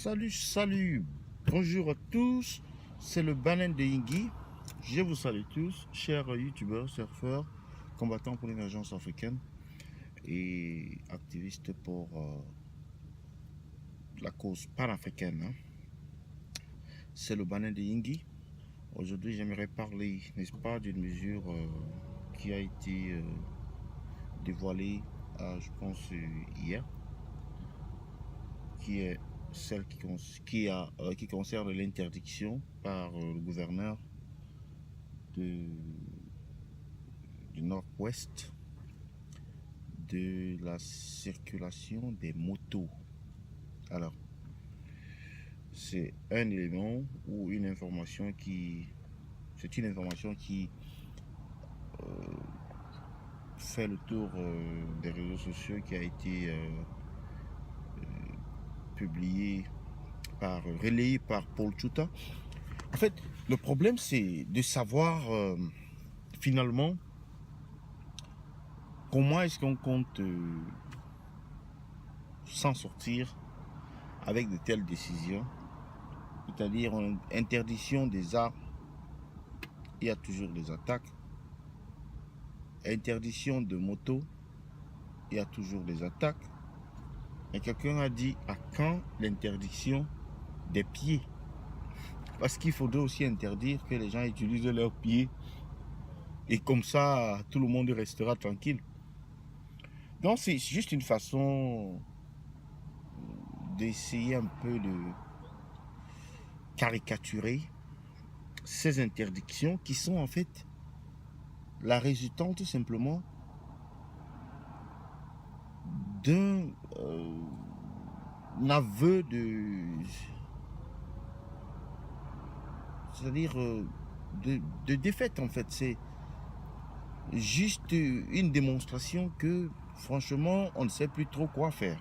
Salut, bonjour à tous, c'est le Banane de Yingui. Je vous salue tous, chers youtubeurs, surfeurs, combattants pour l'émergence africaine et activistes pour la cause panafricaine. C'est le Banane de Yingui. Aujourd'hui, j'aimerais parler, n'est-ce pas, d'une mesure qui a été dévoilée, je pense, hier, qui est celle qui concerne l'interdiction par le gouverneur du nord-ouest de la circulation des motos. Alors, c'est un élément ou une information qui... C'est une information qui fait le tour des réseaux sociaux, qui a été publié relayé par Paul Tchouta. En fait, le problème, c'est de savoir finalement comment est-ce qu'on compte s'en sortir avec de telles décisions. C'est-à-dire interdiction des armes, il y a toujours des attaques. Interdiction de moto, il y a toujours des attaques. Et quelqu'un a dit, à quand l'interdiction des pieds? Parce qu'il faudrait aussi interdire que les gens utilisent leurs pieds. Et comme ça, tout le monde restera tranquille. Donc c'est juste une façon d'essayer un peu de caricaturer ces interdictions qui sont en fait la résultante tout simplement d'un aveu c'est-à-dire de défaite en fait. C'est juste une démonstration que franchement on ne sait plus trop quoi faire.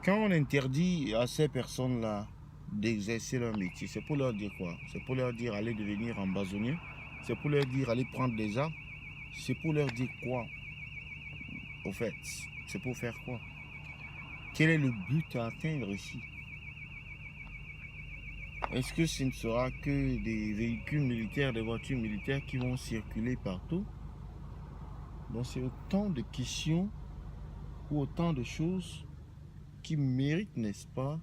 Quand on interdit à ces personnes-là d'exercer leur métier, c'est pour leur dire quoi? C'est pour leur dire allez devenir ambazonier, c'est pour leur dire allez prendre des armes, c'est pour leur dire quoi? Au fait, c'est pour faire quoi? Quel est le but à atteindre ici? Est-ce que ce ne sera que des véhicules militaires, des voitures militaires qui vont circuler partout? Donc c'est autant de questions ou autant de choses qui méritent, n'est-ce pas,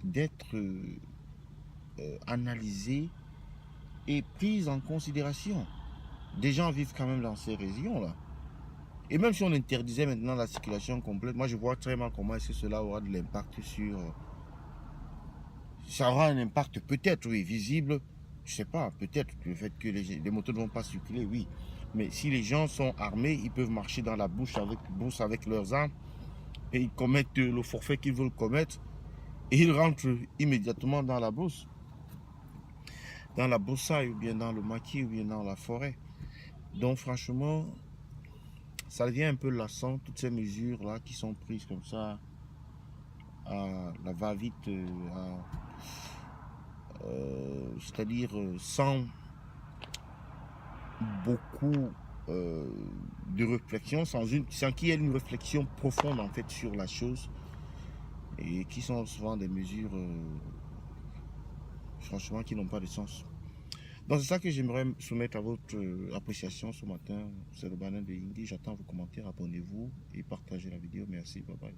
d'être analysées et prises en considération. Des gens vivent quand même dans ces régions-là. Et même si on interdisait maintenant la circulation complète, moi je vois très mal comment est-ce que cela aura de l'impact sur... ça aura un impact peut-être, oui, visible, je sais pas, peut-être le fait que les motos ne vont pas circuler, oui. Mais si les gens sont armés, ils peuvent marcher dans la brousse avec leurs armes et ils commettent le forfait qu'ils veulent commettre et ils rentrent immédiatement dans la brousse. Dans la broussaille ou bien dans le maquis ou bien dans la forêt. Donc franchement, ça devient un peu lassant, toutes ces mesures-là qui sont prises comme ça, à la va-vite, c'est-à-dire sans beaucoup de réflexion, sans qu'il y ait une réflexion profonde en fait sur la chose, et qui sont souvent des mesures franchement qui n'ont pas de sens. Donc c'est ça que j'aimerais soumettre à votre appréciation ce matin. C'est le Banane de Yingui. J'attends vos commentaires, abonnez-vous et partagez la vidéo. Merci, bye bye.